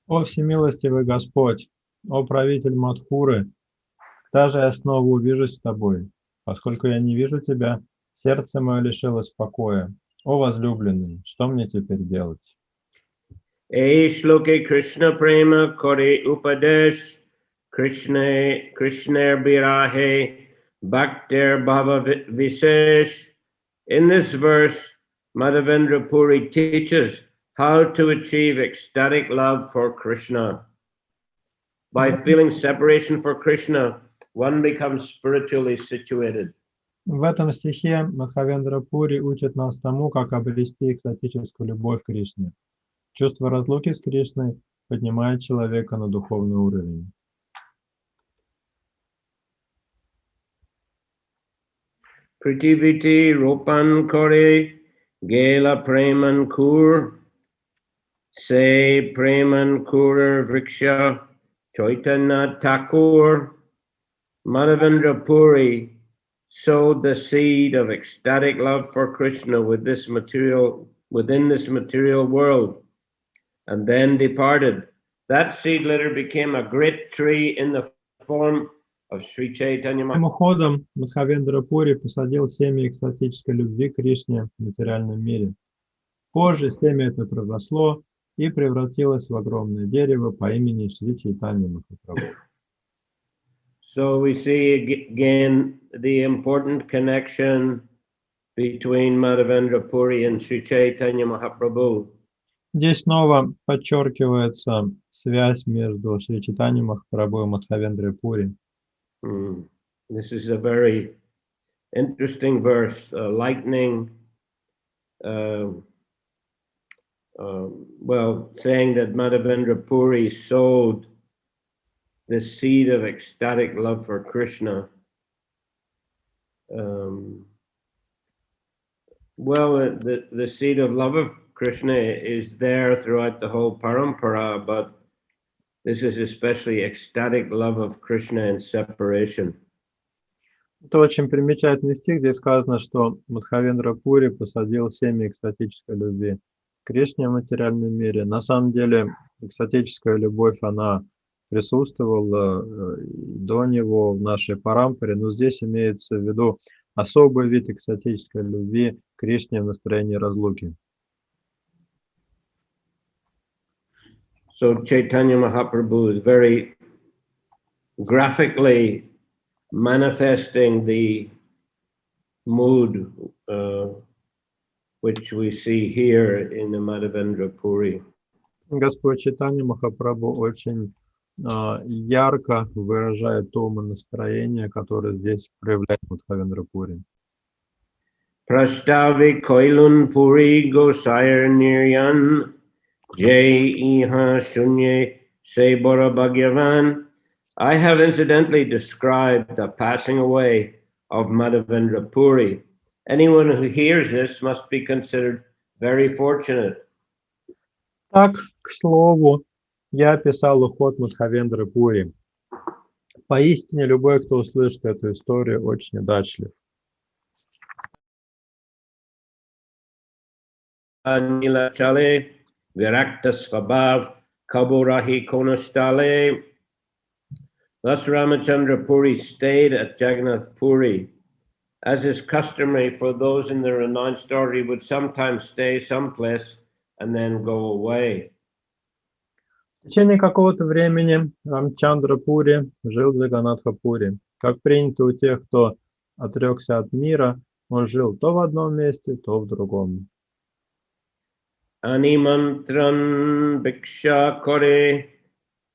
О всемилостивый Господь, о правитель Мадхуры, когда же я снова увижусь с тобой? Поскольку я не вижу тебя, сердце мое лишилось покоя. О возлюбленный, что мне теперь делать? E shloke Krishna prema kore upadesh Krishna birahe bhaktir bhava visesh. In this verse, Madhavendra Puri teaches how to achieve ecstatic love for Krishna. By feeling separation for Krishna, one becomes spiritually situated. В этом стихе Мадхавендра Пури учит нас тому, как обрести экстатическую любовь к Кришне. Чувство разлуки с Кришной поднимает человека на духовный уровень. Pritiviti ropan kore gela preman kur se preman kurer vriksha Chaitanya Thakur. Madhavendra Puri sowed the seed of ecstatic love for Krishna within this material world, and then departed. That seed later became a great tree in the form of Sri Chaitanya Mahaprabhu. Этим уходом Мадхавендра Пури посадил семя экстатической любви к Кришне в материальном мире. Позже семя это проросло и превратилось в огромное дерево по имени Шри Чайтанья Махапрабху. So we see again the important connection between Madhavendra Puri and Sri Chaitanya Mahaprabhu. Здесь снова подчеркивается связь между Шри Чайтаньей Махапрабху и Мадхавендрой Пури. This is a very interesting verse, likening, saying that Madhavendra Puri sowed the seed of ecstatic love for Krishna. The seed of love of Krishna is there throughout the whole parampara, but this is especially ecstatic love of Krishna in separation. Это очень примечательный стих, где сказано, что Мадхавендра Пури посадил семя экстатической любви к Кришне в материальном мире. На самом деле, экстатическая любовь, она присутствовала до него в нашей парампаре, но здесь имеется в виду особый вид экстатической любви к Кришне в настроении разлуки. So Chaitanya Mahaprabhu is very graphically manifesting the mood which we see here in the Madhavendra Puri. Господь Чайтанья Махапрабху очень ярко выражает то настроение, которое здесь проявляет Мадхавендра Пури. Prashtavi Koilun Puri Gosayar Niryan Jai Iha Shunye Se Bora Bhagyavan. I have incidentally described the passing away of Madhavendra Puri. Anyone who hears this must be considered very fortunate. Так, к слову, я описал уход Мадхавендры Пури. Поистине, любой, кто услышит эту историю, очень удачлив. Anila Chale, Virakta Svabhav, Kaburahi Konastale. Thus Ramachandra Puri stayed at Jagannath Puri. As is customary for those in the renowned story, he would sometimes stay someplace and then go away. В течение какого-то времени Рамчандра Пури жил в Джаганнатха Пури. Как принято у тех, кто отрекся от мира, он жил то в одном месте, то в другом. Animantran Bhiksha Kore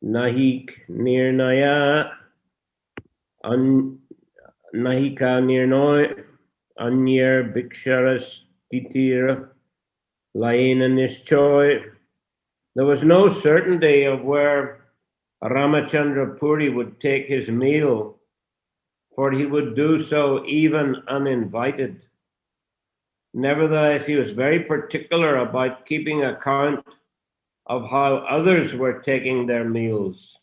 Nahik Nirnaya Nahika Nirnoy Anyer Bhiksharas Titira Laena Nishchoy. There was no certainty of where Ramachandra Puri would take his meal, for he would do so even uninvited. Nevertheless, he was very particular about keeping account of how others were taking their meals.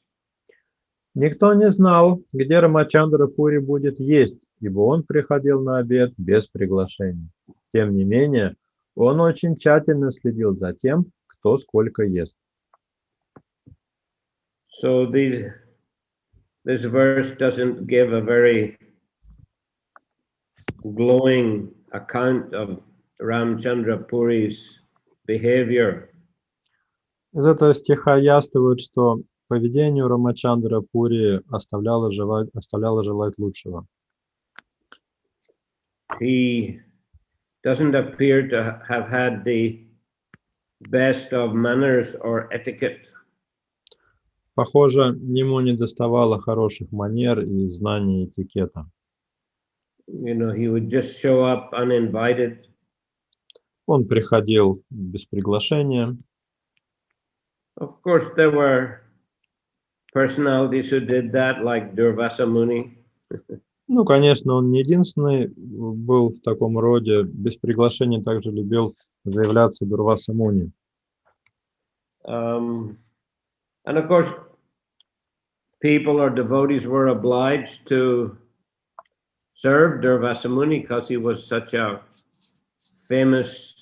Никто не знал, где Рамачандра Пури будет есть, ибо он приходил на обед без приглашения. Тем не менее, он очень тщательно следил за тем, кто сколько ест. So this verse doesn't give a very glowing account of Ramchandra Puri's behavior. Из этого стиха яствует, что поведению Рамачандра Пури оставляло желать лучшего. He doesn't appear to have had the best of manners or etiquette. Похоже, ему недоставало хороших манер и знаний этикета. You know, he would just show up uninvited. Он приходил без приглашения. Of course, there were personalities who did that, like Durvasa Muni. Ну, конечно, он не единственный был в таком роде. Без приглашения также любил заявляться Дурваса Муни. And of course, people or devotees were obliged to serve Durvasa Muni because he was such a famous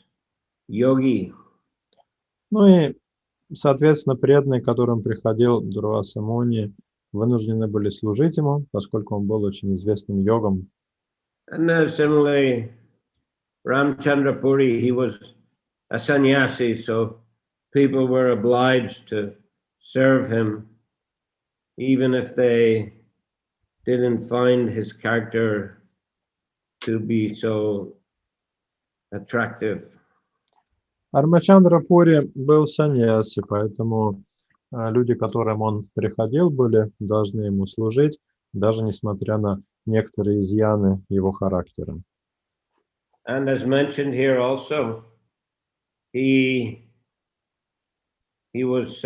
yogi. Ну и, соответственно, преданные, к которым приходил Дурваса Муни, вынуждены были служить ему, поскольку он был очень известным йогом. And similarly, Ramchandra Puri, he was a sannyasi, so people were obliged to serve him, even if they didn't find his character to be so attractive. Рамачандра Пури был саньяси, поэтому люди, к которым он приходил, были должны ему служить, даже несмотря на некоторые изъяны его характера. And as mentioned here also, he was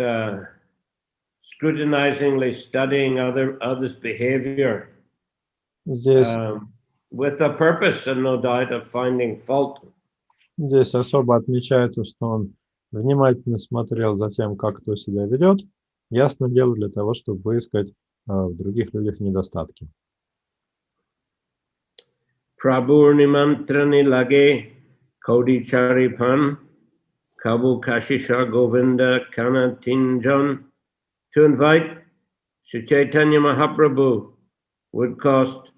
scrutinizingly studying others' behavior Здесь, with the purpose, and no doubt, of finding fault. здесь особо отмечается, что он внимательно смотрел за тем, как кто себя ведет, ясно дело для того, чтобы выискать в других людях недостатки. Prabhu nimantrani lage kodi charipan kabu kashisha govinda kanatinjan. To invite Sri Chaitanya Mahaprabhu would cost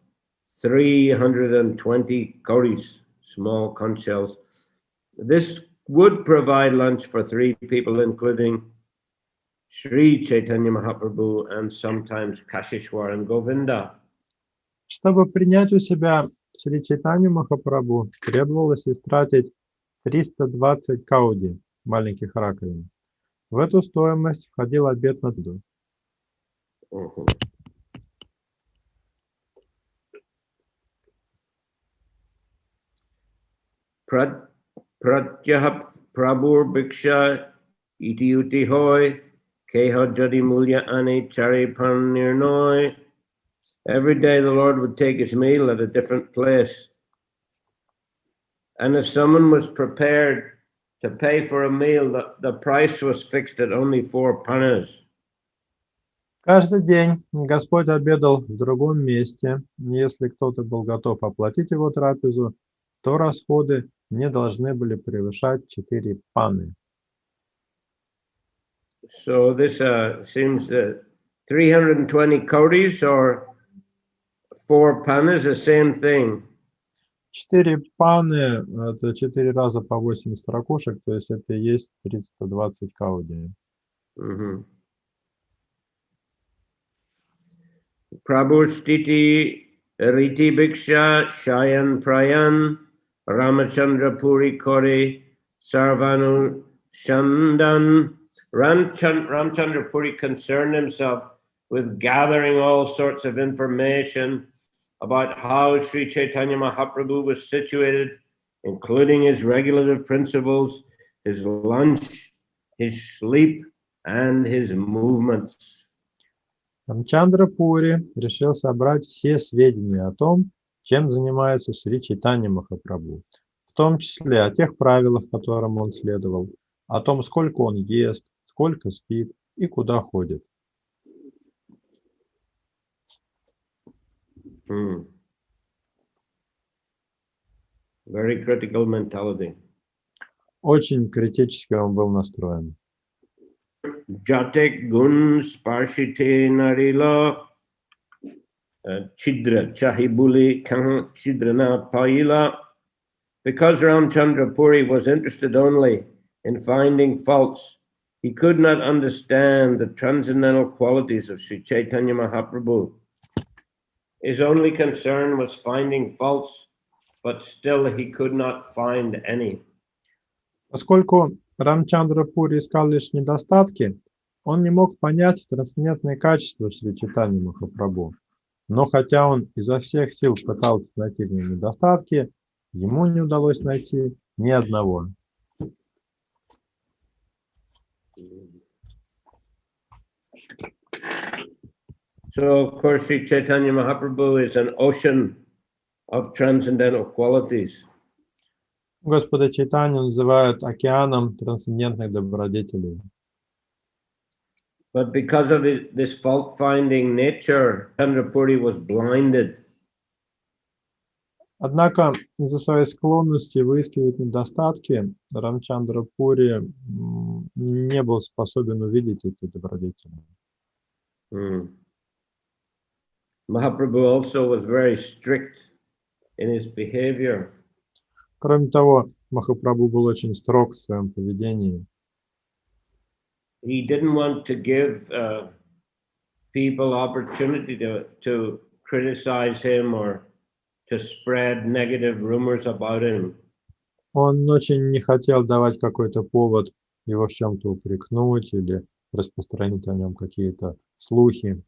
320 kodis, small conch shells. This would provide lunch for 3 people, including Sri Chaitanya Mahaprabhu and sometimes Kashishwar and Govinda. Чтобы принять у себя Шри Чайтанью Махапрабху, требовалось истратить 320 кауди, маленьких раковин. В эту стоимость входил обед на еду. Pratyah Prabhur Bhiksha iti uti hoy keha jadi mulya ane charipan nirnoy. Every day the Lord would take his meal at a different place. And if someone was prepared to pay for a meal, the price was fixed at only 4 panas. Каждый день Господь обедал в другом месте. Если кто-то был готов оплатить его трапезу, то расходы не должны были превышать 4 паны. So this seems 320 kodis or 4 panas, the same thing. 4 паны – это 4 раза по 80 ракушек, то есть это и есть 320 кауди. Prabhu Stiti Riti Bhiksha Shayan Prayan Ramachandra Puri Kori Sarvanu Shandan. Ramchandra Puri concerned himself with gathering all sorts of information about how Sri Chaitanya Mahaprabhu was situated, including his regulative principles, his lunch, his sleep, and his movements. Рамчандра Пури решил собрать все сведения о том, чем занимается Шри Чайтанья Махапрабху, в том числе о тех правилах, которым он следовал, о том, сколько он ест, сколько спит и куда ходит. Very critical mentality. Очень критически он был настроен. jatek gun sparshite narila chidra chahibuli kang chidrana paila. Because Ramchandra Puri was interested only in finding faults, he could not understand the transcendental qualities of Sri Chaitanya Mahaprabhu. His only concern was finding faults, but still he could not find any. Поскольку Рамчандра Пури искал лишь недостатки, он не мог понять трансцендентные качества Шри Чайтаньи Махапрабху. Но хотя он изо всех сил пытался найти в нем недостатки, ему не удалось найти ни одного. So, of course, Sri Chaitanya Mahaprabhu is an ocean of transcendental qualities. Господа Чайтанью называют океаном трансцендентных добродетелей. But because of this fault-finding nature, Chandra Puri was blinded. Однако из-за своей склонности выискивать недостатки Рамчандра Пури не был способен увидеть эти добродетели. Mahaprabhu also was very strict in his behavior. Кроме того, Махапрабху был очень строг в своем поведении. He didn't want to give people opportunity to criticize him or to spread negative rumors about him. Он очень не хотел давать какой-то повод его в чем-то упрекнуть или распространить о нем какие-то слухи.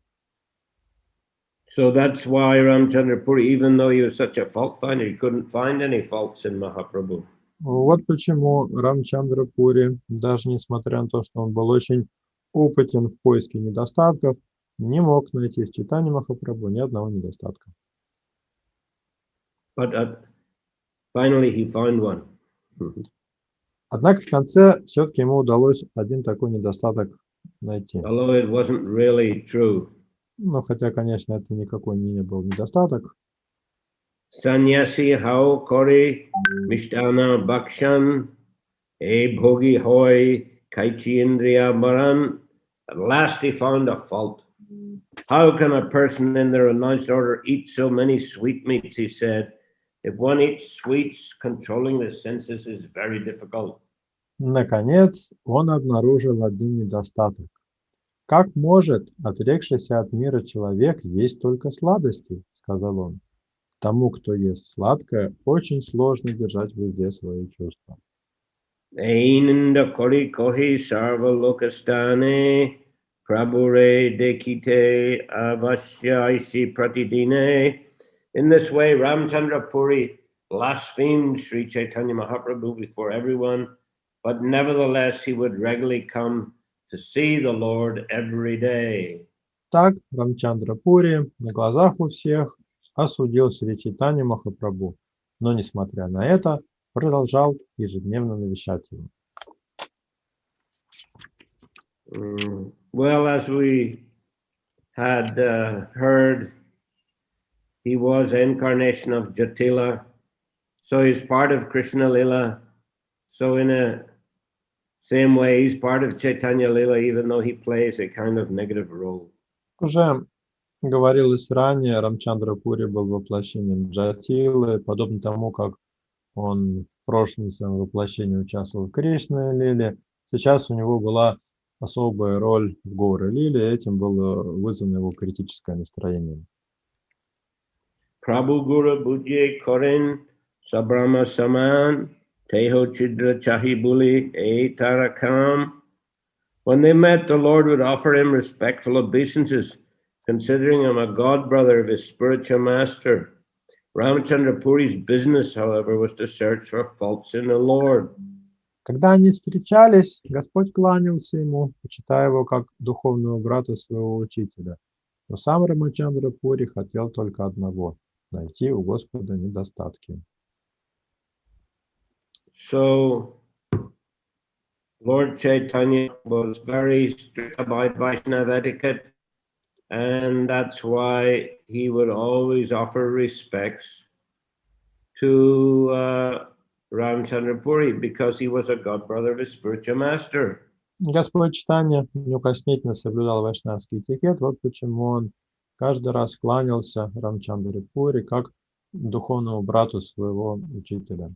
So that's why Ramchandra Puri, even though he was such a fault finder, he couldn't find any faults in Mahaprabhu. Вот почему Рамчандра Пури, даже несмотря на то, что он был очень опытен в поиске недостатков, не мог найти в Чайтаньи Махапрабху ни одного недостатка. But finally he found one. Однако в конце все-таки ему удалось один такой недостаток найти. Although it wasn't really true. Но хотя, конечно, это никакой не был недостаток. Sannyasi hao kore mishtana bakshan e bhogi hoy kaichi indriya maran. At last he found a fault. How can a person in the renounced order eat so many sweetmeats, he said. If one eats sweets, controlling the senses is very difficult. Наконец, он обнаружил один недостаток. «Как может отрекшийся от мира человек есть только сладости?» — сказал он. «Тому, кто ест сладкое, очень сложно держать в узде свои чувства». Einanda kori kohi sarva lokastane prabhure dekite avasyaisi pratidine. In this way, Ramchandra Puri blasphemed Sri Chaitanya Mahaprabhu before everyone, but nevertheless he would regularly come to see the Lord every day. Так Рамчандра Пури на глазах у всех осудил Шри Чайтанью Махапрабху, но, несмотря на это, продолжал ежедневно навещать его. Well, as we had heard, he was an incarnation of Jatila, so he's part of Krishna Lila. So in a same way, he's part of Chaitanya Lila, even though he plays a kind of negative role. Уже говорилось ранее, Рамчандра Пури был воплощением Джатилы, подобно тому, как он в прошлом своем воплощении участвовал в Кришне Лиле. Сейчас у него была особая роль в Гаура Лиле, и этим было вызвано его критическое настроение. Prabhu Guru Bujye Korin Sabrama Saman Teho Chidra Chahibuli E Tarakam. When they met, the Lord would offer him respectful obeisances, considering him a god brother of his spiritual master. Ramchandra Puri's business, however, was to search for faults in the Lord. Когда они встречались, Господь кланялся ему, почитая его как духовного брата своего учителя. Но сам Рамачандра Пури хотел только одного — найти у Господа недостатки. So, Lord Chaitanya was very strict about Vaishnava etiquette, and that's why he would always offer respects to Ramchandra Puri, because he was a god brother of his spiritual master. Господь читания неукоснительно соблюдал вайшнавский этикет, вот почему он каждый раз кланялся Рамчандре Пури как духовному брату своего учителя.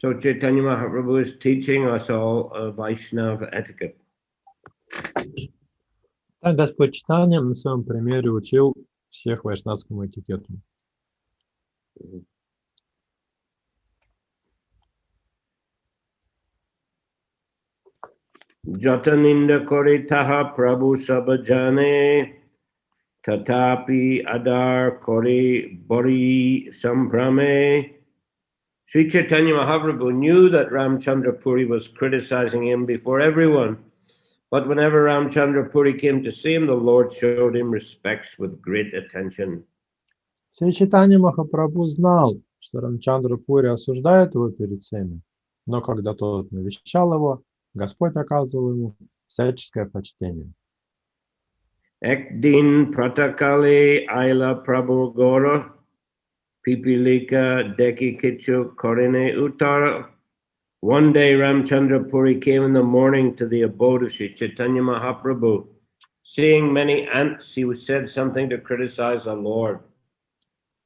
So Chaitanya Mahaprabhu is teaching us all a Vaishnava etiquette. Так Господь читания на своем примере учил всех вайшнавскому этикету. Jataninda kore taha Prabhu sabajane tatapi adar kore bori samprame. Sri Chaitanya Mahaprabhu knew that Ramchandra Puri was criticizing him before everyone. But whenever Ramchandra Puri came to see him, the Lord showed him respects with great attention. Шри Чайтанья Махапрабху знал, что Рамчандра Пури осуждает его перед всеми, но когда тот навещал его, Господь оказывал ему всяческое почтение. Ek din pratakale aila Prabhu Gora, pipilika deki kichu korine utara. One day Ramchandra Puri came in the morning to the abode of Sri Chaitanya Mahaprabhu. Seeing many ants, he said something to criticize the Lord.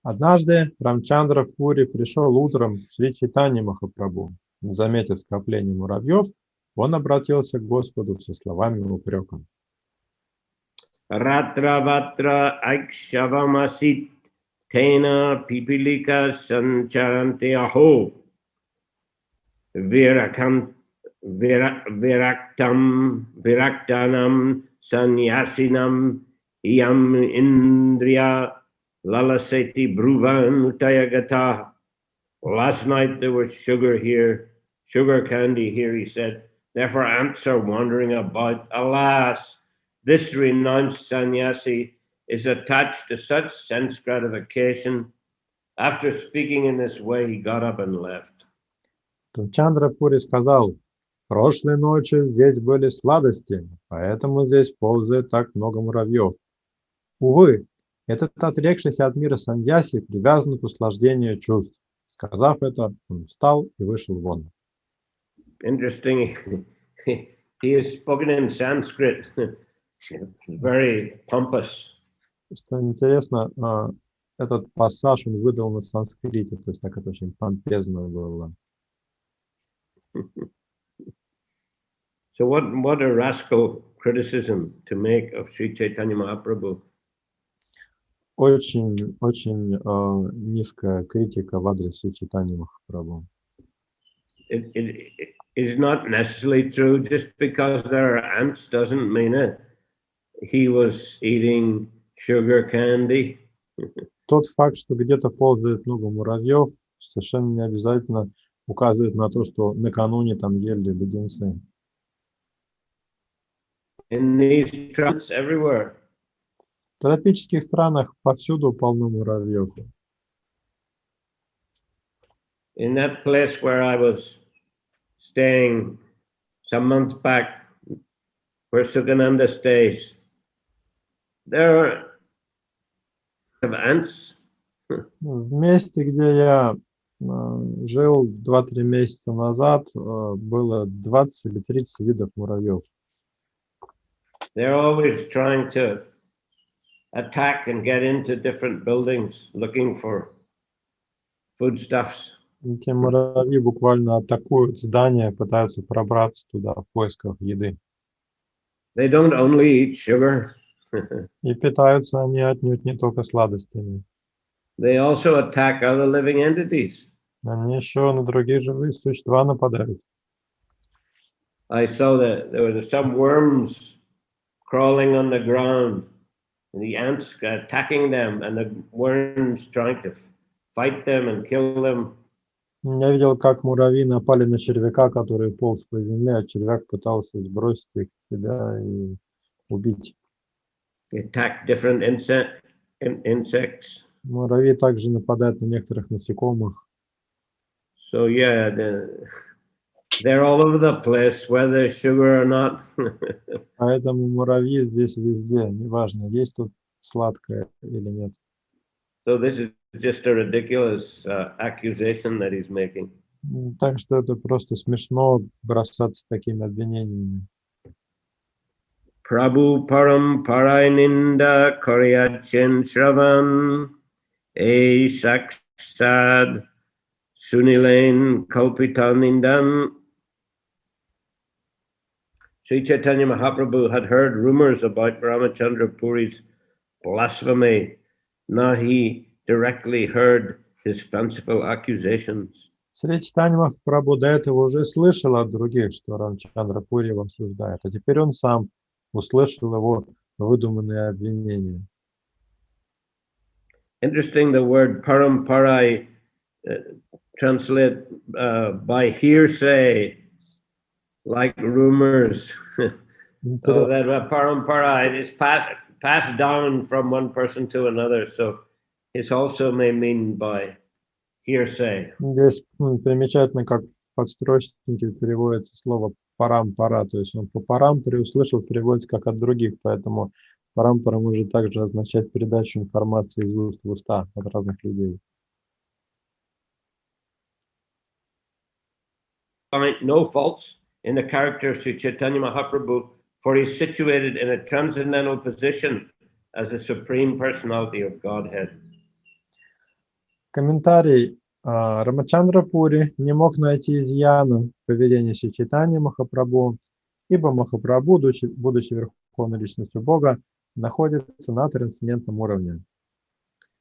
Однажды Рамчандра Пури пришел утром к Шри Чайтанье Махапрабху. Заметив скопление муравьев, он обратился к Господу со словами упрека. Ratra vatra aikshavamasит tena pipilika sancharanti aho. Viraktanam sanyasinam yam indriya lalaseti bruvan utayagata. Last night there was sugar here, sugar candy here, he said. Therefore ants are wandering about. Alas, this renounced sannyasi is attached to such sense gratification. After speaking in this way, he got up and left. Рамчандра Пури сказал: «Прошлой ночью здесь были сладости, поэтому здесь ползает так много муравьев. Увы, этот отрекшийся от мира саньяси привязан к услаждению чувств». Сказав это, он встал и вышел вон. Interesting. He has spoken in Sanskrit. Very pompous. Что интересно, этот пассаж он выдал на санскрите, то есть так это очень помпезно было. So what a rascal criticism to make of Sri Chaitanya Mahaprabhu. Очень низкая критика в адрес Шри Чайтаньи Махапрабху. It is not necessarily true. Just because there are ants doesn't mean it. He was eating sugar candy. Тот факт, что где-то ползает много муравьев, совершенно не обязательно указывает на то, что накануне там ели леденцы. In these tracts everywhere. В тропических странах повсюду полно муравьев. In that place where I was staying some months back, where Sukananda stays, there are ants. В месте, где я жил 2-3 месяца назад, было 20 или 30 видов муравьев. They're always trying to attack and get into different buildings looking for foodstuffs. Эти муравьи буквально атакуют здания, пытаются пробраться туда в поисках еды. They don't only eat sugar. И питаются они отнюдь не только сладостями. They also attack other living entities. Они еще на другие живые существа нападают. I saw that there were some worms crawling on the ground, and the ants attacking them, and the worms trying to fight them and kill them. Я видел, как муравьи напали на червяка, который полз по земле, а червяк пытался сбросить их с себя и убить. They attack different insects. Муравьи также нападают на некоторых насекомых. So yeah, they're all over the place, whether sugar or not. Поэтому муравьи здесь везде, неважно, есть тут сладкое или нет. So this is just a ridiculous accusation that he's making. Так что это просто смешно бросаться такими обвинениями. Prabhu param paraninda koryachen shravan e saksad sunilen kalpitanindam. Sri Chaitanya Mahaprabhu had heard rumors about Ramachandra Puri's blasphemy. Now he directly heard his fanciful accusations. Шри Чайтанья Махапрабху до этого уже слышал от других, что Рамчандра Пури его осуждает, а теперь он сам услышал его выдуманные обвинения. Interesting, the word paramparai translate by hearsay, like rumors. So that paramparai is passed down from one person to another. So it also may mean by hearsay. Здесь примечательно, как в подстрочнике переводится слово парампара, то есть он по парампаре услышал, переводится как от других, поэтому парампара может также означать передачу информации из уст в уста от разных людей. Find no faults in the character of Sri Chaitanya Mahaprabhu, for he is situated in a transcendental position as the Supreme Personality of Godhead. Комментарий. Рамачандра Пури не мог найти изъяна в поведении Шри Чайтаньи Махапрабху, ибо Махапрабху, будучи Верховной Личностью Бога, находится на трансцендентном уровне.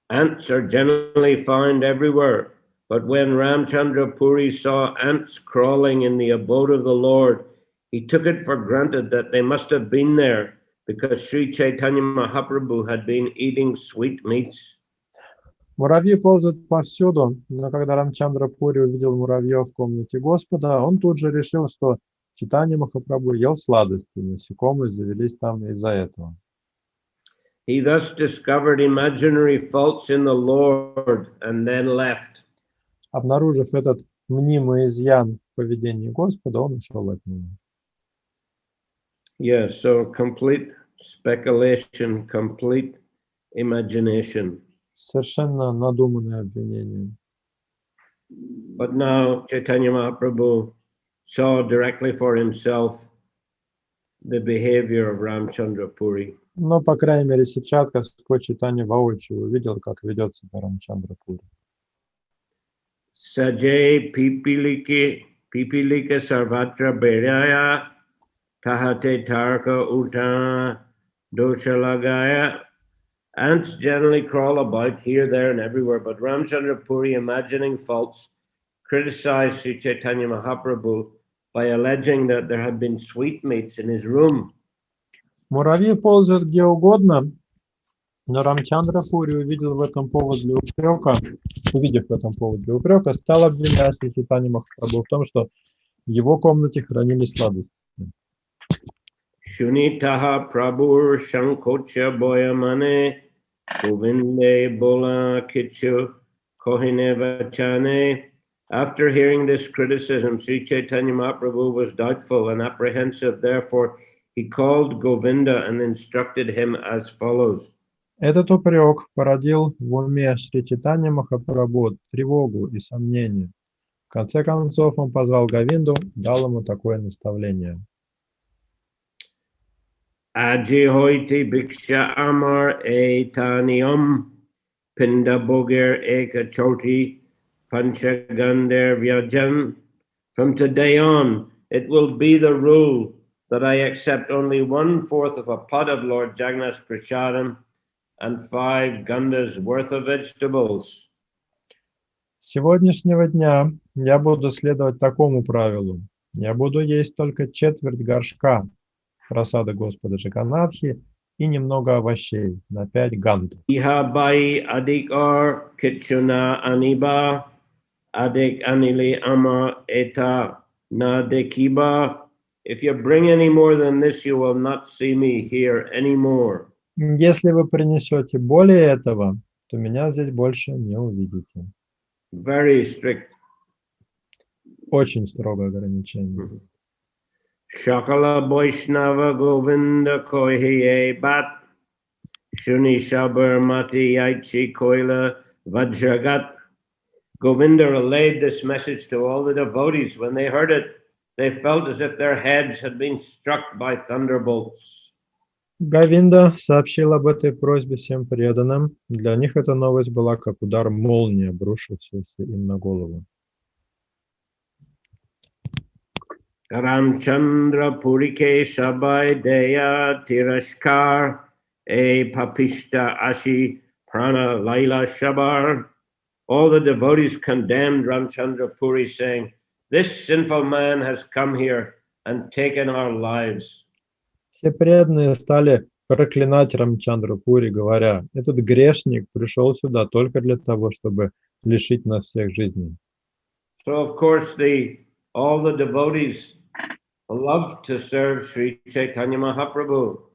Ants are generally found everywhere, but when Ramchandra Puri saw ants crawling in the abode of the Lord, he took it for granted that they must have been there because Sri Chaitanya Mahaprabhu had been eating sweetmeats. Муравьи ползают повсюду, но когда Рамчандра Пури увидел муравьев в комнате Господа, он тут же решил, что Чайтанья Махапрабху ел сладости, насекомые завелись там из-за этого. He thus discovered imaginary faults in the Lord and then left. Обнаружив этот мнимый изъян в поведении Господа, он ушел от него. Yeah, so complete speculation, complete imagination. Совершенно надуманное обвинение. But now Chaitanya Mahaprabhu saw directly for himself the behavior of Ramchandra Puri. Но, по крайней мере, сейчас Господь Чайтанья воочию увидел, как ведет себя Рамчандра Пури. Sajay pipilike sarvatra beraya tahate tarka uta doshalagaya. Ants generally crawl about here, there, and everywhere, but Ramchandra Puri, imagining faults, criticized Sri Chaitanya Mahaprabhu by alleging that there had been sweetmeats in his room. Муравьи ползают где угодно, но Рамчандра Пури увидев в этом повод для упрека, стал обвинять Шри Чайтанью Махапрабху в том, что в его комнате хранились сладости. Shunitaha Prabhur Shankocha Boyamane Govinde Bola Kichu Kohine Vachane. After hearing this criticism, Sri Chaitanya Mahaprabhu was doubtful and apprehensive. Therefore, he called Govinda and instructed him as follows. Этот упрек породил в уме Шри Чайтаньи Махапрабху тревогу и сомнение. В конце концов, он позвал Говинду, дал ему такое наставление. Ajihoiti Bhiksha Amar Etaniam Pinda Boger Eka Choti Panchagander Vyajan. From today on, it will be the rule that I accept only 1/4 of a pot of Lord Jagannath's prasadam and 5 gandas worth of vegetables. С сегодняшнего дня я буду следовать такому правилу. Я буду есть только четверть горшка просады Господа Джаганнатхи и немного овощей на 5 ганд. Ihabai adikar kitchuna aniba adik anili ama eta na dekiba. If you bring any more than this, you will not see me here anymore. Если вы принесете более этого, то меня здесь больше не увидите. Very strict. Очень строгое ограничение. Shakala Vaishnava Govinda Kohiye Bat Shuni Shabar Mati Yaichi Koila Vajragat. Govinda relayed this message to all the devotees. When they heard it, they felt as if their heads had been struck by thunderbolts. Говинда сообщил об этой просьбе всем преданным. Для них эта новость была как удар молнии, обрушившийся им на голову. Ramchandra Purike Sabai Deya Tirashkar E Papishta Ashi Prana Laila Shabar. All the devotees condemned Ramchandra Puri, saying, "This sinful man has come here and taken our lives." Все преданные стали проклинать Рамчандру Пури, говоря: «Этот грешник пришел сюда только для того, чтобы лишить нас всех жизней». So of course all the devotees loved to serve Sri Chaitanya Mahaprabhu.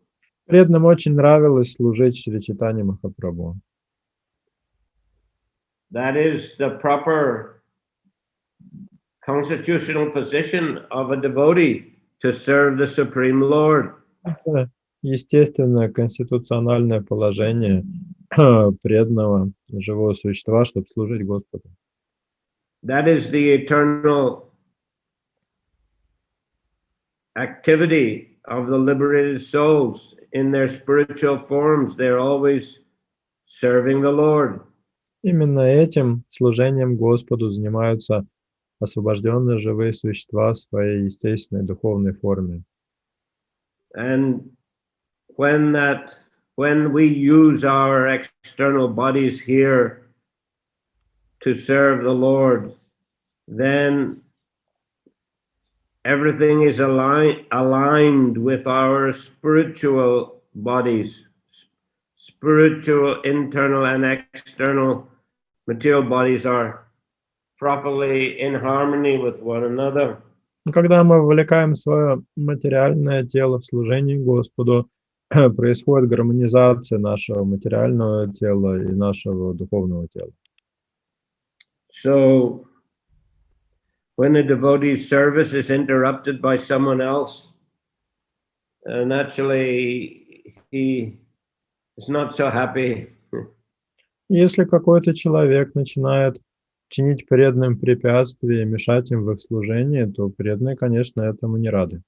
Преданным очень нравилось служить Шри Чайтанье Махапрабху. That is the proper constitutional position of a devotee, to serve the Supreme Lord. Это естественное конституциональное положение преданного живого существа, чтобы служить Господу. That is the eternal activity of the liberated souls. In their spiritual forms, they're always serving the Lord. Именно этим служением Господу занимаются освобожденные живые существа в своей естественной духовной форме. And when we use our external bodies here to serve the Lord, then everything is aligned with our spiritual bodies. Spiritual, internal and external material bodies are properly in harmony with one another. Когда мы вовлекаем свое материальное тело в служение Господу, происходит гармонизация нашего материального тела и нашего духовного тела. So, when a devotee's service is interrupted by someone else, naturally he is not so happy. Если какой-то человек начинает чинить преданным препятствия и мешать им в их служении, то преданные, конечно, этому не рады.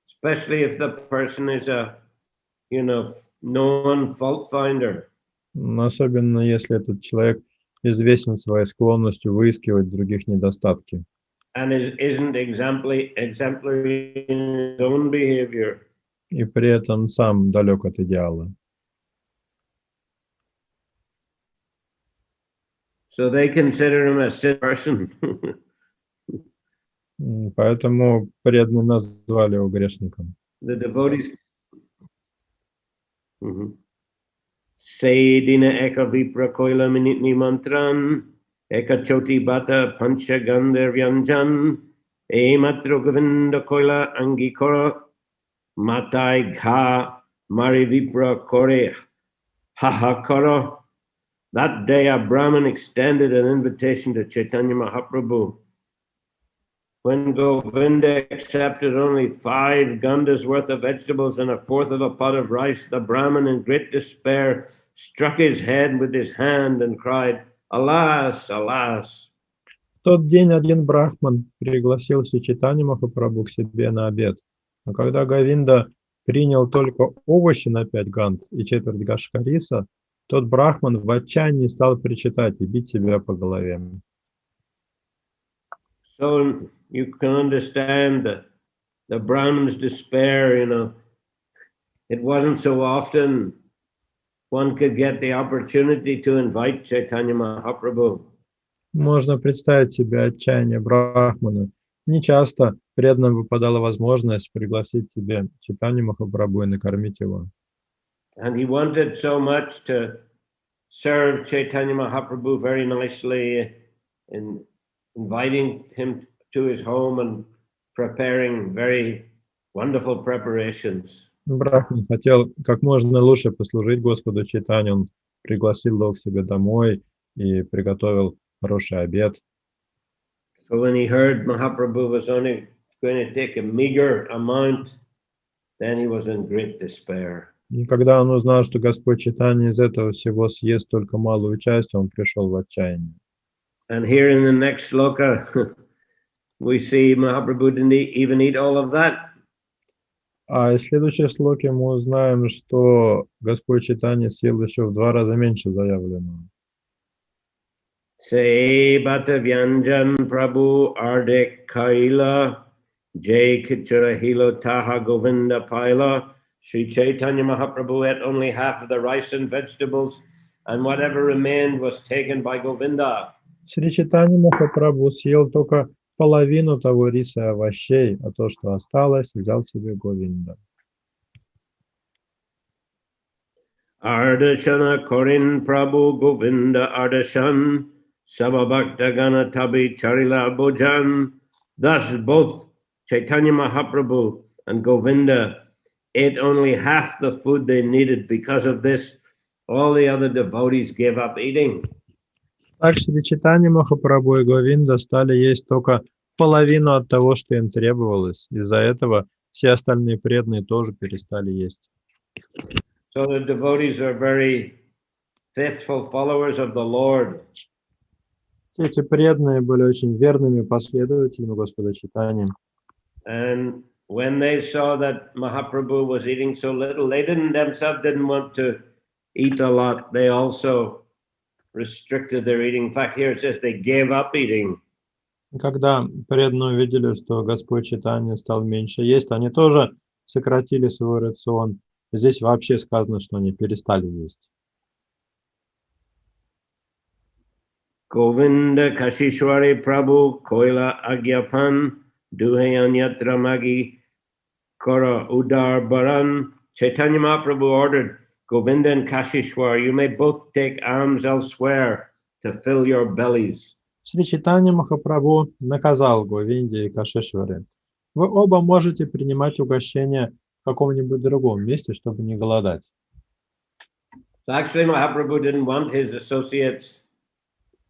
Especially if the person is a, known fault finder. Особенно если этот человек известен своей склонностью выискивать других недостатки. And isn't exemplary in his own behavior. И при этом сам далек от идеала. So they consider him a sick person. Поэтому преданные назвали его грешником. The devotees. Saydina eka vipra koila minitni mantran, eka choti bata pancha gandhar vyanjan, matro govinda koila angikora, matai gha mari vipra kore hahakara. That day a Brahmin extended an invitation to Chaitanya Mahaprabhu. When Govinda accepted only 5 gandas worth of vegetables and 1/4 of a pot of rice, the Brahmin in great despair struck his head with his hand and cried, "Alas, alas!" В тот день один брахман пригласил Шри Чайтанью Махапрабху к себе на обед. А когда Говинда принял только овощи на 5 ганд и 1/4 гашка риса, тот брахман в отчаянии стал причитать и бить себя по голове. So you can understand the Brahman's despair, It wasn't so often one could get the opportunity to invite Chaitanya Mahaprabhu. Можно представить себе отчаяние брахмана. Не часто преданным выпадала возможность пригласить себе Чайтанью Махапрабху и накормить его. And he wanted so much to serve Chaitanya Mahaprabhu very nicely in inviting him to his home and preparing very wonderful preparations. Брахман хотел как можно лучше послужить Господу Чайтанью. Он пригласил его к себе домой и приготовил хороший обед. So when he heard Mahaprabhu was only going to take a meager amount, then he was in great despair. И когда он узнал, что Господь Чайтанья из этого всего съест только малую часть, он пришел в отчаяние. And here in the next sloka, we see Mahaprabhu didn't even eat all of that. А из следующей слоки мы узнаем, что Господь Чайтанья съел еще в 2 раза меньше заявленного. Say Bhata Vyanjan Prabhu Ardek Kaila Jai Kichara Hilo Taha Govinda Paila. Sri Chaitanya Mahaprabhu ate only half of the rice and vegetables, and whatever remained was taken by Govinda. Шри Чайтанья Махапрабху съел только половину того риса и овощей, а то, что осталось, взял себе Говинда. Ardashana Korin Prabhu Govinda Ardashan Sababhakta Gana Tabi Charila Bhojan. Thus both Chaitanya Mahaprabhu and Govinda ate only half the food they needed. Because of this, all the other devotees gave up eating. Так Шри Чайтанья Махапрабху и Говинда стали есть только половину от того, что им требовалось. Из-за этого все остальные преданные тоже перестали есть. So the devotees are very faithful followers of the Lord. Эти преданные были очень верными последователями Господа Чайтаньи. And when they saw that Mahaprabhu was eating so little, they themselves didn't want to eat a lot. They also restricted their eating. In fact, here it says they gave up eating. Когда преданные увидели, что Господь Чайтанья стал меньше есть, они тоже сократили свой рацион. Здесь вообще сказано, что они перестали есть. Govinda Kashishwari Prabhu Koila Agyapan Duhayanyatra Magi Kora Udar Baran. Chaitanya Mahaprabhu ordered Govinda and Kashishwar, you may both take alms elsewhere to fill your bellies. Шри Чайтанья Махапрабху наказал Говинде и Кашишваре. Вы оба можете принимать угощение в каком-нибудь другом месте, чтобы не голодать. So actually Mahaprabhu didn't want his associates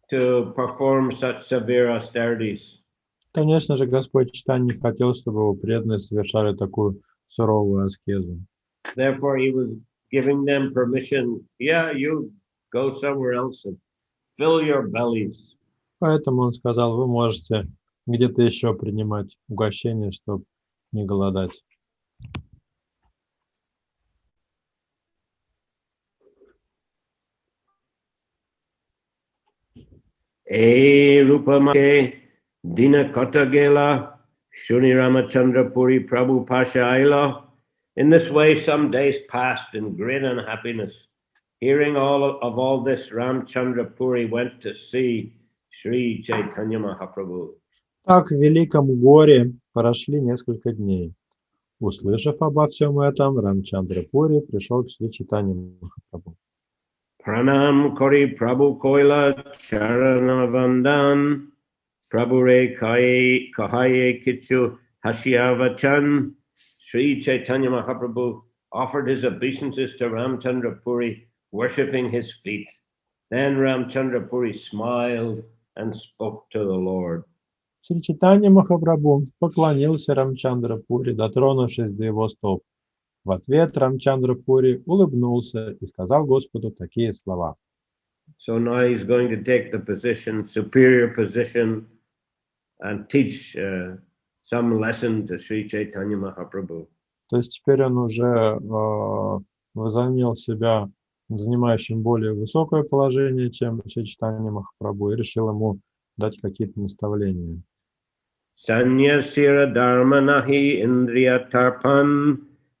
to perform such severe austerities. Конечно же, Господь Чайтанья не хотел, чтобы его преданные совершали такую суровую аскезу. Therefore, he was giving them permission. Yeah, you go somewhere else and fill your bellies. Поэтому он сказал, вы можете где-то еще принимать угощение, чтобы не голодать. E Rupamake Dina Kotagela Shuni Ramachandra Puri Prabhu Pasha Aila. In this way, some days passed in great unhappiness. Hearing of all this, Ramchandra Puri went to see Sri Chaitanya Mahaprabhu. Так в великом горе прошли несколько дней. Услышав обо всем этом, Рамчандра Пури пришел к Шри Чайтанье Махапрабху. Pranam Kori Prabhu Koila Charanavandan Prabhu Re Kahaye Kichu Hashyavachan. Sri Chaitanya Mahaprabhu offered his obeisances to Ramchandra Puri, worshipping his feet. Then Ramchandra Puri smiled and spoke to the Lord. Шри Чайтанья Махапрабху поклонился Рамчандра Пури, дотронувшись до его стоп. В ответ Рамчандра Пури улыбнулся и сказал Господу такие слова. So now he's going to take the position, superior position, and teach some lesson to Sri Chaitanya Mahaprabhu. То есть теперь он уже возомнил себя занимающим более высокое положение, чем Шри Чайтанья Махапрабху, и решил ему дать какие-то наставления. Sanyasira dharma nahi indriya tarpan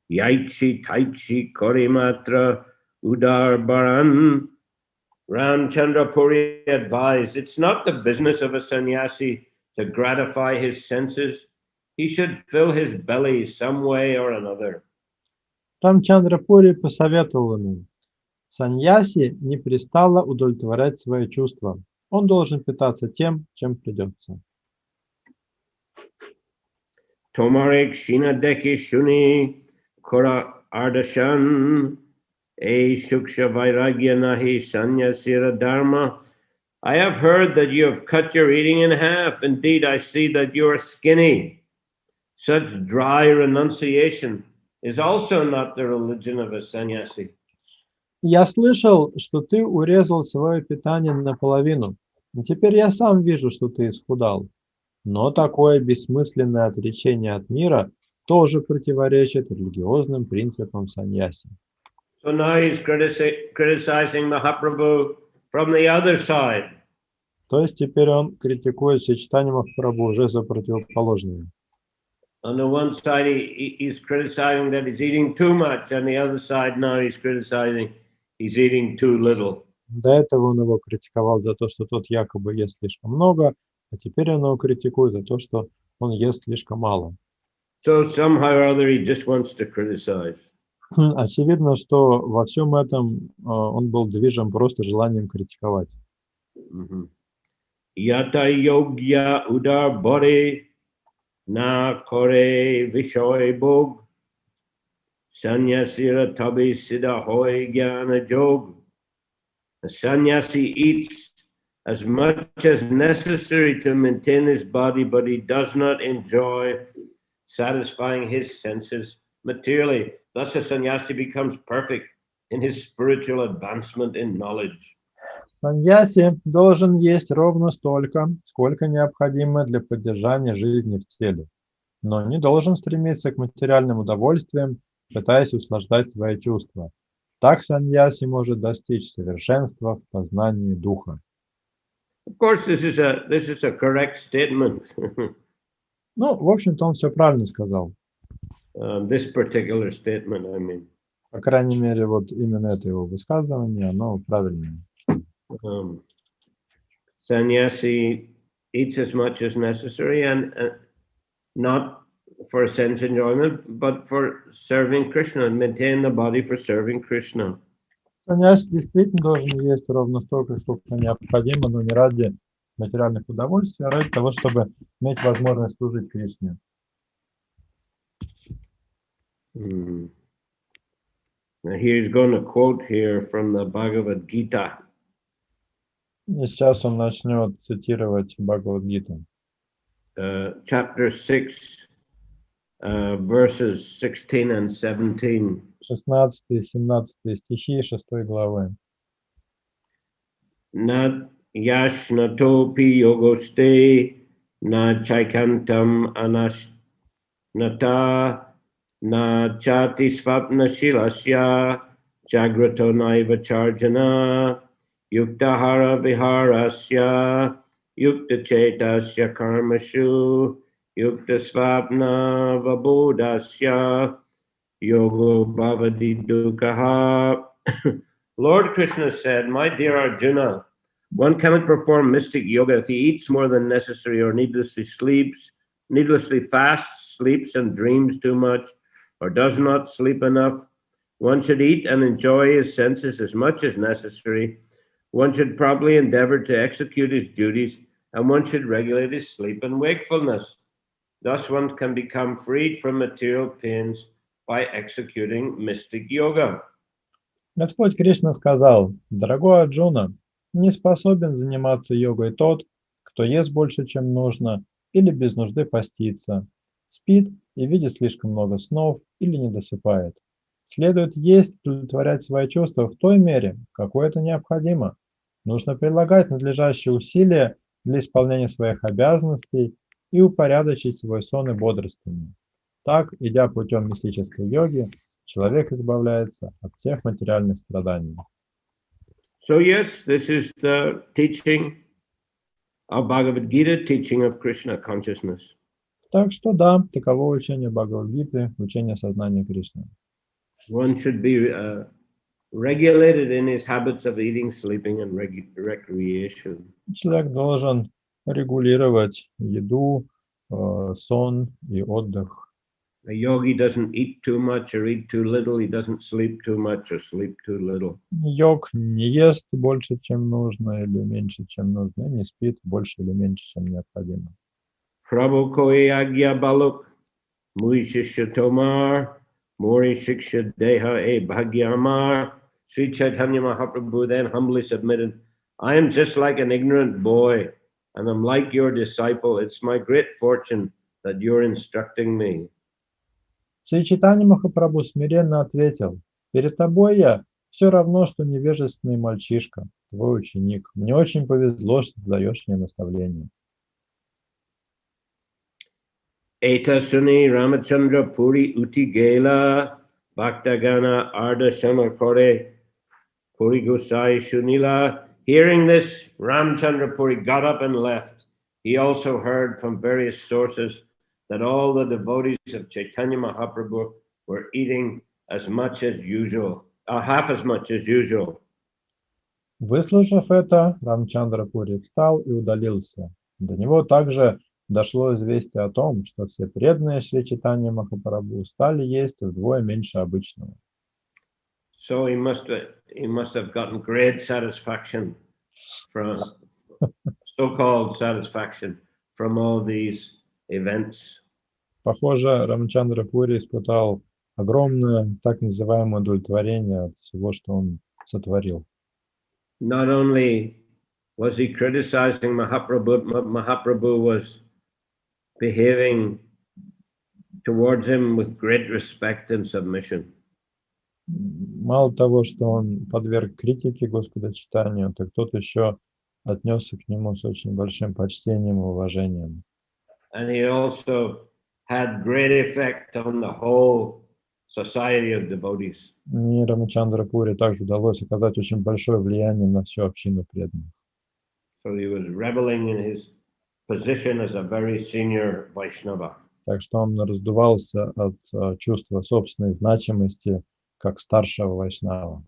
yaichi taichi korimatra udar baran. Ramchandra Puri advised, it's not the business of a sannyasi to gratify his senses. He should fill his belly some way or another. Рамчандра Пури посоветовал ему, саньяси не пристало удовлетворять свои чувства. Он должен питаться тем, чем придется. Tomarek shina deki shuni kora ardashan e shuksha vairagya nahi sanyasira dharma. I have heard that you have cut your eating in half. Indeed, I see that you are skinny. Such dry renunciation is also not the religion of a sannyasi. Я слышал, что ты урезал свое питание наполовину. Теперь я сам вижу, что ты исхудал. Но такое бессмысленное отречение от мира тоже противоречит религиозным принципам саньяси. So now he's criticizing Mahaprabhu from the other side. То есть теперь он критикует Чайтанья Махапрабху уже за противоположные. On the one side, he's criticizing that he's eating too much. On the other side, now he's criticizing he's eating too little. До этого он его критиковал за то, что тот якобы ест слишком много, а теперь он его критикует за то, что он ест слишком мало. So somehow or other, he just wants to criticize. Очевидно, что во всем этом он был движим просто желанием критиковать. Yata yogya udar body na kore vishoy bhog sannyasira tabi siddha hoy jnana jog. The sannyasi eats as much as necessary to maintain his body, but he does not enjoy satisfying his senses materially. Thus, a sannyasi becomes perfect in his spiritual advancement in knowledge. Саньяси должен есть ровно столько, сколько необходимо для поддержания жизни в теле, но не должен стремиться к материальным удовольствиям, пытаясь услаждать свои чувства. Так саньяси может достичь совершенства в познании духа. Of course, this is a correct statement. Ну, в общем-то, он все правильно сказал. This particular statement, I mean. По крайней мере, вот именно это его высказывание, оно правильное. Sannyasi eats as much as necessary and not for sense enjoyment, but for serving Krishna and maintain the body for serving Krishna. Саньяси действительно должен есть ровно столько, сколько необходимо, но не ради материальных удовольствий, а ради того, чтобы иметь возможность служить Кришне. Now he's going to quote here from the Bhagavad Gita. И сейчас он начнет цитировать Бхагавад-гиту. Chapter 6, verses 16 and 17. 16 и 17 стихи 6 главы. Nat yashnatopi yogoste na chaikantam anashnata na chati svapna shilasya jagrato naiva charjana yuktahara viharasya yukta chetasya karmashu yukta svapna vabodasya yogo bhavadi dukkha. Lord Krishna said, "My dear Arjuna, one cannot perform mystic yoga if he eats more than necessary or needlessly fasts, sleeps and dreams too much, or does not sleep enough. One should eat and enjoy his senses as much as necessary. One should probably endeavor to execute his duties, and one should regulate his sleep and wakefulness. Thus one can become freed from material pains by executing mystic yoga." Господь Кришна сказал: «Дорогой Арджуна, не способен заниматься йогой тот, кто ест больше, чем нужно, или без нужды постится, спит и видит слишком много снов или не досыпает. Следует есть, удовлетворять свои чувства в той мере, в какой это необходимо. Нужно прилагать надлежащие усилия для исполнения своих обязанностей и упорядочить свой сон и бодрствование. Так, идя путем мистической йоги, человек избавляется от всех материальных страданий. So yes, this is the teaching of Bhagavad Gita, teaching of Krishna consciousness. Так что да, таково учение Бхагавад-гиты, учение сознания Кришны. One should be regulated in his habits of eating, sleeping, and recreation. Человек должен регулировать еду, сон и отдых. A yogi doesn't eat too much or eat too little. He doesn't sleep too much or sleep too little. Йог не ест больше, чем нужно, или меньше, чем нужно, и не спит больше или меньше, чем необходимо. Prabhu koi agya baluk, mui shishya tomar, mori shiksha deha e bhagyamar. Sri Chaitanya Mahaprabhu then humbly submitted, "I am just like an ignorant boy, and I'm like your disciple. It's my great fortune that you're instructing me." Шри Чайтанья Махапрабху смиренно ответил: «Перед тобой я все равно, что невежественный мальчишка, твой ученик. Мне очень повезло, что ты даешь мне наставление. Eta suni Ramachandra Puri uti gela Bhaktagana Arda Samakore Puri Gosai Shunila. Hearing this, Ramchandra Puri got up and left. He also heard from various sources that all the devotees of Chaitanya Mahaprabhu were eating as much as usual, half as much as usual. Выслушав это, Рамчандра Пури встал и удалился. До него также дошло известие о том, что все преданные Шри Чайтанья Махапрабху стали есть вдвое меньше обычного. So he must have gotten great satisfaction from so-called satisfaction from all these events. Похоже, Рамчандра Пури испытал огромное так называемое удовлетворение от всего, что он сотворил. Not only was he criticizing Mahaprabhu, Mahaprabhu was behaving towards him with great respect and submission. Мало того, что он подверг критике Господа Чайтанью, так тот еще отнесся к нему с очень большим почтением и уважением. And he also had great effect on the whole society of devotees. И Рамачандра Пури также удалось оказать очень большое влияние на всю общину преданных. So he was reveling in his position as a very senior Vaishnava. Так что он раздувался от чувства собственной значимости как старшего вайшнава.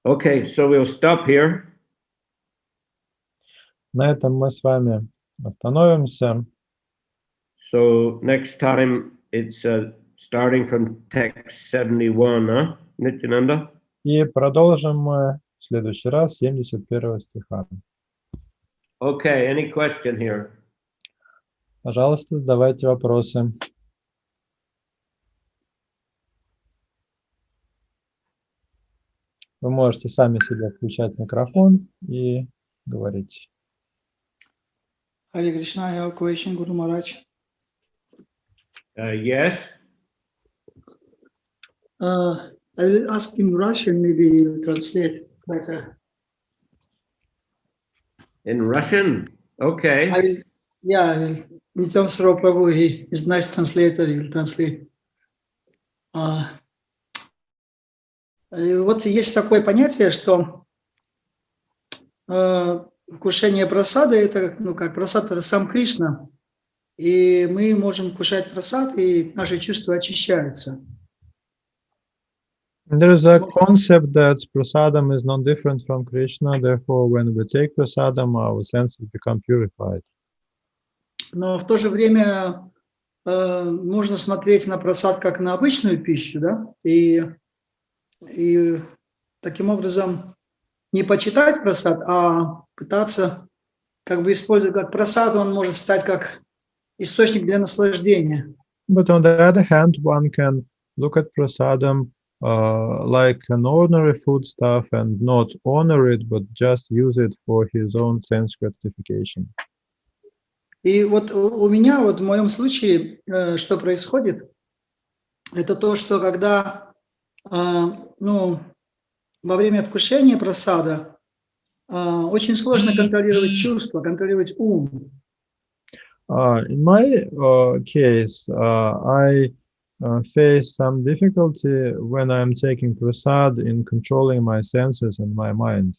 Okay, so we'll stop here. На этом мы с вами остановимся. So next time it's starting from text 71, huh, Nityananda? И продолжим мы в следующий раз 71 стиха. Okay, any question here? Пожалуйста, задавайте вопросы. Вы можете сами себе включать микрофон и говорить. Харе Кришна, I have a question, Guru Maharaj. Yes? I will ask in Russian, maybe you'll translate better. In Russian? Okay. I will, Shrilai Prabhu, he is a nice translator, he will translate. Вот есть такое понятие, что вкушение прасады, это, как прасад, это сам Кришна, и мы можем вкушать прасад, и наши чувства очищаются. There is a concept that prasadam is not different from Krishna, therefore when we take prasadam, our senses become purified. Но в то же время нужно смотреть на прасад как на обычную пищу, да, и таким образом не почитать прасад, а пытаться как бы использовать как прасад, он может стать как источник для наслаждения. But on the other hand, one can look at prasadam like an ordinary food stuff and not honor it, but just use it for his own sense gratification. И вот у меня, вот в моем случае, что происходит, это то, что когда, во время вкушения прасада очень сложно контролировать чувства, контролировать ум. In my case, I face some difficulty when I'm taking prasad in controlling my senses and my mind.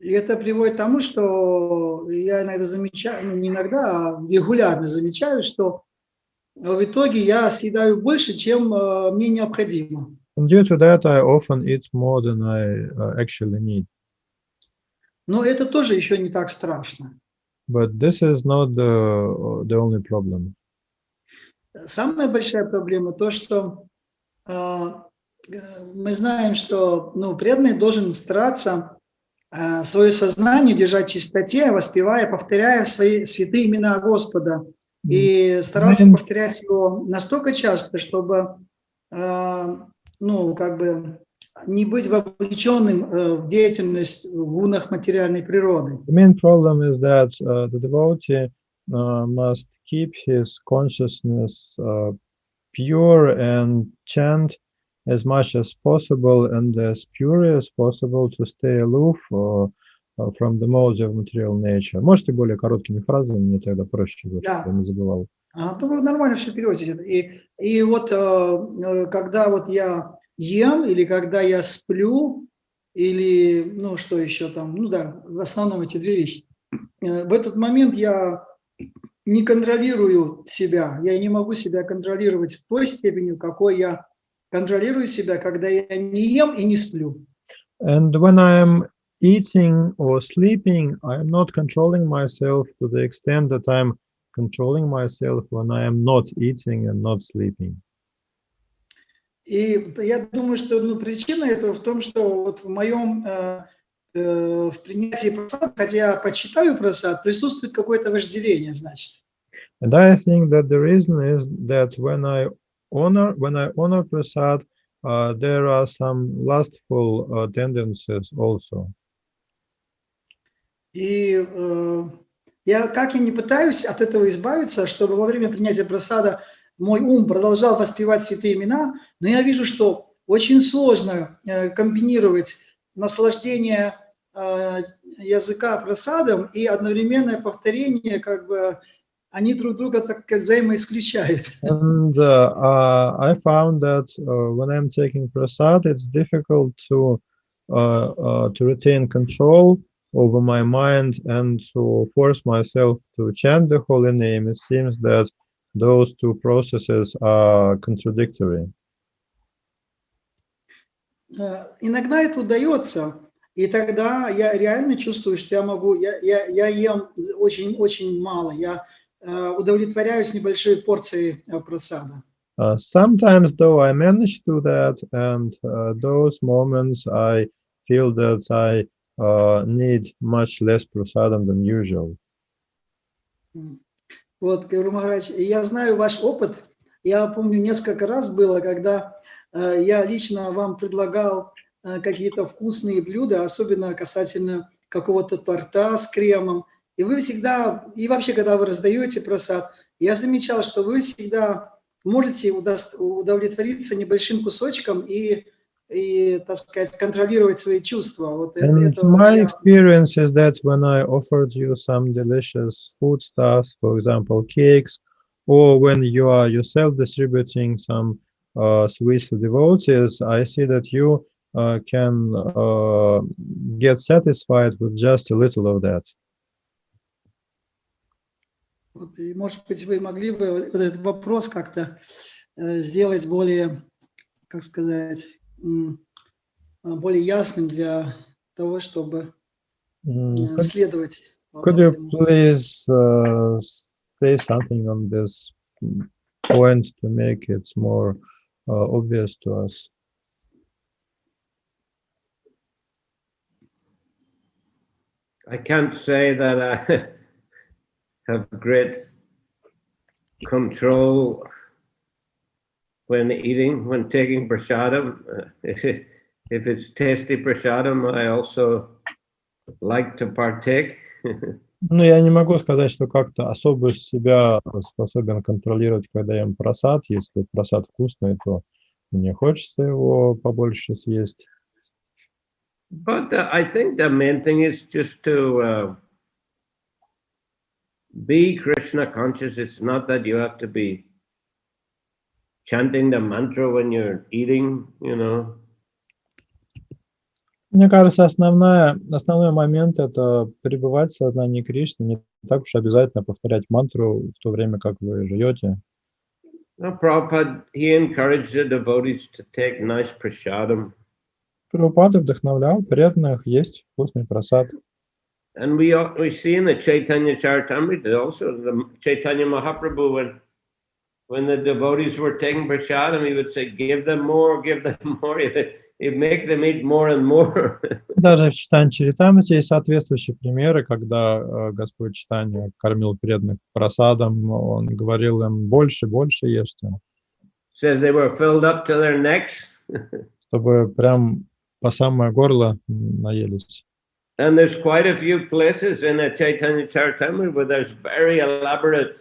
И это приводит к тому, что я иногда замечаю, не иногда, а регулярно замечаю, что в итоге я съедаю больше, чем мне необходимо. And due to that, I often eat more than I actually need. Но это тоже еще не так страшно. But this is not the only problem. Самая большая проблема то, что мы знаем, что преданный должен стараться свое сознание держать в чистоте, воспевая, повторяя свои святые имена Господа. И стараться повторять его настолько часто, чтобы не быть вовлеченным в деятельность в гунах материальной природы. The main problem is that the devotee must keep his consciousness pure and chant as much as possible and as pure as possible to stay aloof from the modes of material nature. Можете более короткими фразами, мне тогда проще будет, чтобы я не забывал. То вы нормально все переводите. И вот когда вот я ем, или когда я сплю, или, ну, что еще там, ну да, в основном эти две вещи. В этот момент я не контролирую себя, я не могу себя контролировать в той степени, в какой я контролирую себя, когда я не ем и не сплю. And when I am eating or sleeping, I am not controlling myself to the extent that I'm controlling myself when I am not eating and not sleeping. И я думаю, что причина этого в том, что вот в моем в принятии прасад, хотя я почитаю прасад, присутствует какое-то вожделение, значит. And I think that the reason is that when I honor prasad, there are some lustful tendencies also. И я не пытаюсь от этого избавиться, чтобы во время принятия прасада мой ум продолжал воспевать святые имена, но я вижу, что очень сложно комбинировать наслаждение языка прасадом и одновременное повторение, как бы они друг друга так как взаимоисключают. And I found that when I'm taking prasad, it's difficult to retain control over my mind and to force myself to chant the holy name. It seems that those two processes are contradictory. Иногда это удается, и тогда я реально чувствую, что я могу, я ем очень-очень мало, я удовлетворяюсь небольшой порцией прасада. Sometimes, though, I manage to do that, and those moments I feel that I need much less prasadam than usual. Вот, Гуру Махарадж, я знаю ваш опыт. Я помню, несколько раз было, когда я лично вам предлагал какие-то вкусные блюда, особенно касательно какого-то торта с кремом. И вы всегда, и вообще, когда вы раздаете прасад, я замечал, что вы всегда можете удовлетвориться небольшим кусочком и так сказать, контролировать свои чувства. Вот my experience is that when I offered you some delicious foodstuffs, for example, cakes, or when you are yourself distributing some sweets to devotees, I see that you can get satisfied with just a little of that. Вот, и, может быть, вы могли бы вот этот вопрос как-то сделать более, как сказать, более ясным для того, чтобы следовать. Could you please say something on this point to make it more obvious to us? I can't say that I have great control when eating, when taking prasadam. If it's tasty prasadam, I also like to partake. Ну, я не могу сказать, что как-то особо себя способен контролировать, когда ем прасад. Если прасад вкусный, то мне хочется его побольше съесть. But I think the main thing is just to be Krishna conscious. It's not that you have to be chanting the mantra when you're eating, you know. Мне кажется, основной момент — это пребывать в сознании Кришны. Не так уж обязательно повторять мантру в то время, как вы жуете. Prabhupada, he encouraged the devotees to take nice prasadam. Прабхупада вдохновлял преданных есть вкусный прасад. And we see in the Chaitanya Charitamrita also, the Chaitanya Mahaprabhu, when the devotees were taking prasadam, he would say, give them more, give them more. He'd make them eat more and more. Даже в Чайтанья Чаритамрите есть соответствующие примеры, когда Господь Чайтанья кормил преданных прасадом, он говорил им больше ешьте. Says they were filled up to their necks. Чтобы прям по самое горло наелись. And there's quite a few places in the Chaitanya Charitamrita where there's very elaborate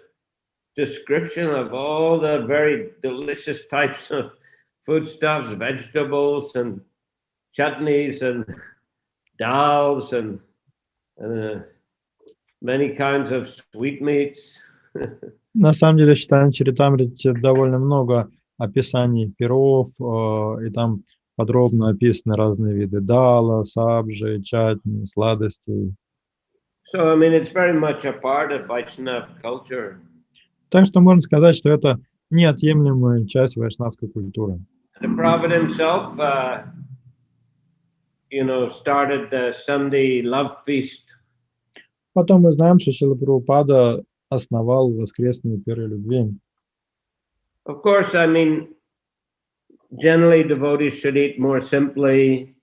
description of all the very delicious types of foodstuffs, vegetables, and chutneys, and dals, and many kinds of sweetmeats. На самом деле, в читании Чаритамрити довольно много описаний пиров, и там подробно описаны разные виды дала, сабжи, чатни, сладостей. So, I mean, it's very much a part of Vaishnava culture. Так что можно сказать, что это неотъемлемая часть вайшнавской культуры. The Prabhupada himself, started the Sunday love feast. Потом мы знаем, что Шрила Прабхупада основал воскресные пиры любви. Of course, I mean, generally devotees should eat more simply.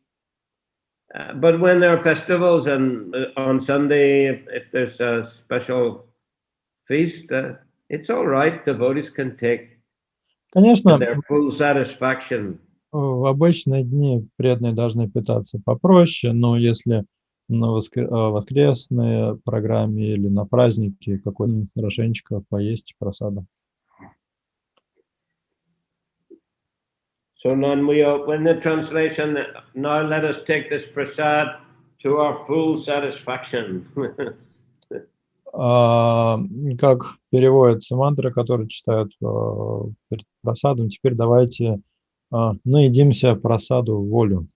But when there are festivals and on Sunday, if there's a special feast, it's all right. Devotees can take Конечно, their full satisfaction. в обычные дни преданные должны питаться попроще, но если на воскресной программе или на празднике какой-нибудь хорошенечко поесть просада. So when the translation, now let us take this prasad to our full satisfaction. Как переводится мантра, которую читают перед просадом, теперь давайте наедимся просаду в волю.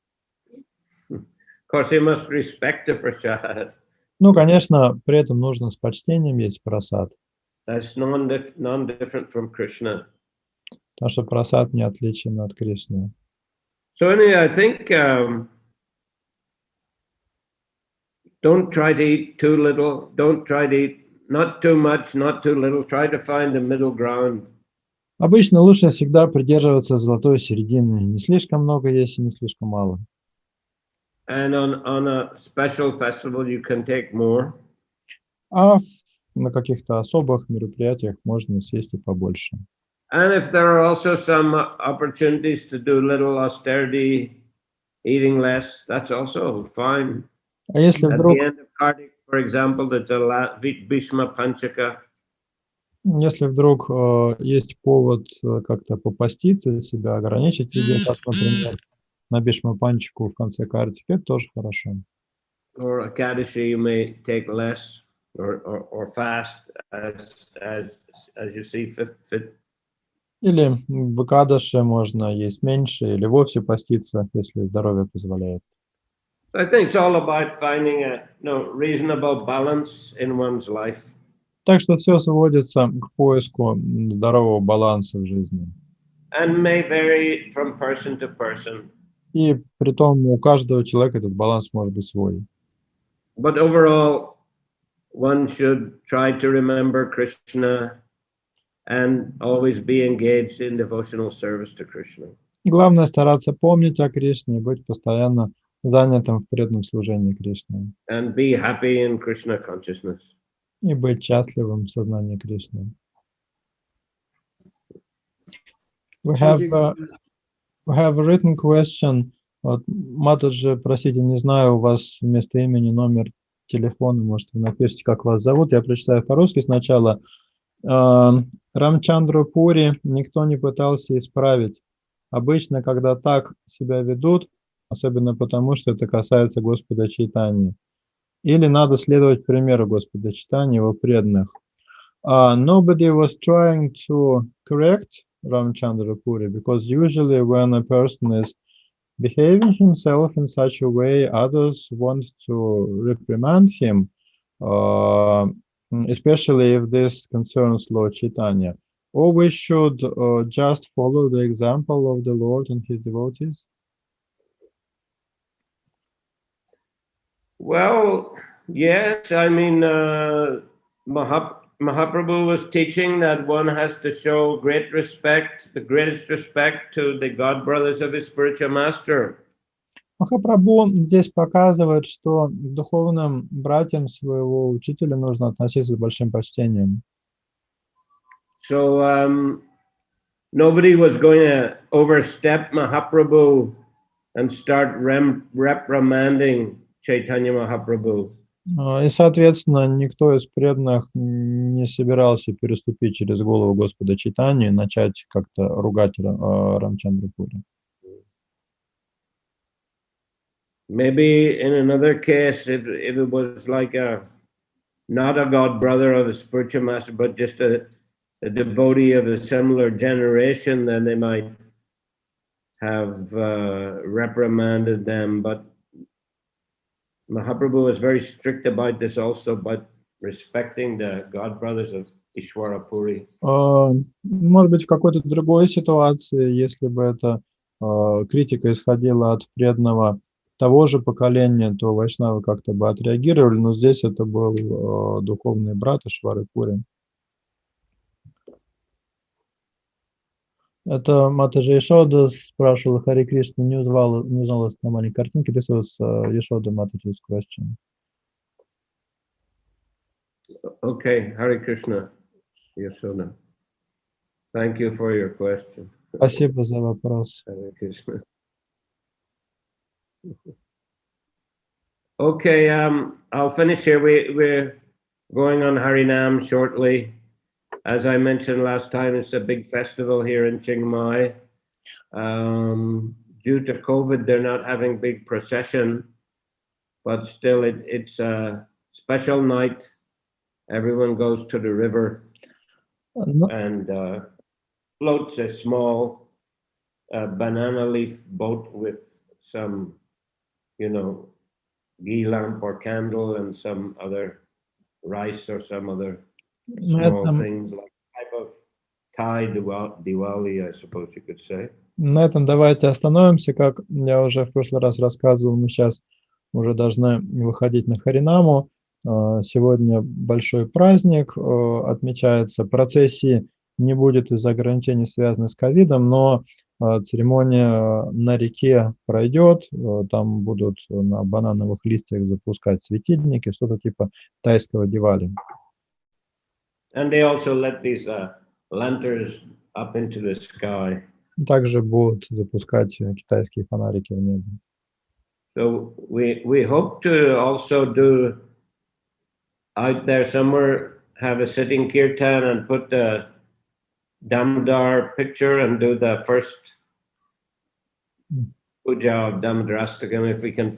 Of course, you must respect the prasad. Ну, конечно, при этом нужно с почтением есть просад. That's non-different from Krishna. Потому что просад не отличен от Кришны. So anyway, I think don't try to eat too little. Don't try to eat not too much, not too little. Try to find the middle ground. Обычно лучше всегда придерживаться золотой середины. Не слишком много есть и не слишком мало. And on a special festival, you can take more. А на каких-то особых мероприятиях можно съесть и побольше. And if there are also some opportunities to do little austerity, eating less, that's also fine. А если At вдруг, the end of Kartik, for example, there's a Bhishma Panchaka. если вдруг есть повод как-то попаститься себя, ограничить еде, как, например, на Бишма-панчику в конце картики, это тоже хорошо. Or Akadashi, you may take less or fast as you see fit. Или в Экадаше можно есть меньше, или вовсе поститься, если здоровье позволяет. I think it's all about finding a reasonable balance in one's life. Так что все сводится к поиску здорового баланса в жизни. And may vary from person to person. И при том у каждого человека этот баланс может быть свой. But overall, one should try to remember Krishna and always be engaged in devotional service to Krishna. Главное стараться помнить о Кришне и быть постоянно занятым в преданном служении Кришне. And be happy in Krishna consciousness. И быть счастливым в сознании Кришны. We have a written question. Вот, Матаджи, простите, не знаю, у вас вместо имени номер телефона, может, вы напишите, как вас зовут. Я прочитаю по-русски сначала. Рамчандру Пури никто не пытался исправить. Обычно, когда так себя ведут, особенно потому, что это касается Господа Чайтаньи. Или надо следовать примеру Господа Чайтаньи, его преданных. Nobody was trying to correct Ramchandra Puri, because usually when a person is behaving himself in such a way, others want to reprimand him, especially if this concerns Lord Chaitanya. Or we should just follow the example of the Lord and his devotees? Well, yes, I mean, Mahaprabhu was teaching that one has to show great respect, the greatest respect to the god brothers of his spiritual master. Махапрабху здесь показывает, что к духовным братьям своего учителя нужно относиться с большим почтением. So nobody was going to overstep Mahaprabhu and start reprimanding Chaitanya Mahaprabhu. И, соответственно, никто из преданных не собирался переступить через голову Господа Чайтаньи и начать как-то ругать Рамчандра Пури. Maybe in another case, if it was like not a god brother of a spiritual master, but just a devotee of a similar generation, then they might have reprimanded them. But Mahaprabhu was very strict about this also, but respecting the god brothers of Ishwara Puri. Может быть, в какой-то другой ситуации, если бы эта критика исходила от преданного того же поколения, то вайшнавы как-то бы отреагировали, но здесь это был духовный брат Ишвары Пури. Это Матаджи Ешода спрашивала Харе Кришна, не узнала на маленькой картинке, this was Yashoda Mataji's question. Okay, Hare Krishna, Yashoda. Thank you for your question. Спасибо за вопрос. Hare Krishna. Okay, I'll finish here. We're going on Harinam shortly. As I mentioned last time, it's a big festival here in Chiang Mai. Due to COVID, they're not having big procession, but still it's a special night. Everyone goes to the river and floats a small banana leaf boat with some, ghee lamp or candle and some other rice or some other small things, like type of Thai Diwali, I suppose you could say. На этом давайте остановимся. Как я уже в прошлый раз рассказывал, мы сейчас уже должны выходить на Харинаму. Сегодня большой праздник, отмечается. Процессии не будет из-за ограничений, связанных с ковидом, но церемония на реке пройдет. Там будут на банановых листьях запускать светильники, что-то типа тайского Дивали. And they also let these lanterns up into the sky. Также будут запускать китайские фонарики в небо. So we hope to also do out there somewhere, have a sitting kirtan and put the Damodar picture and do the first puja of Damodarastakam if we can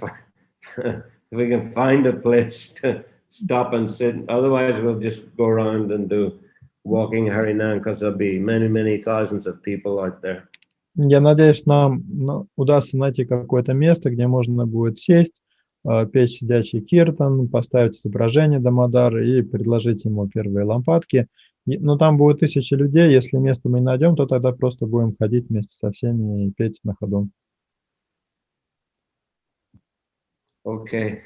find a place to stop and sit. Otherwise, we'll just go around and do walking Harinam because there'll be many thousands of people out there. Я надеюсь, нам удастся найти какое-то место, где можно будет сесть, петь сидячий киртан, поставить изображение Дамодара и предложить ему первые лампадки. Но там будет 1000 людей. Если место мы не найдем, то тогда просто будем ходить вместе со всеми и петь на ходу. Okay.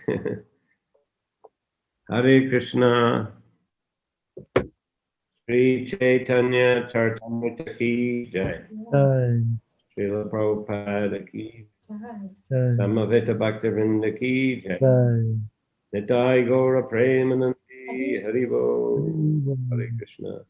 Hare Krishna. Sri Chaitanya Charitamrita ki jai. Shrila Prabhupada ki jai. Samaveta Bhaktivinoda ki jai. Nitai Gaura Premanandi Haribo. Hare Krishna.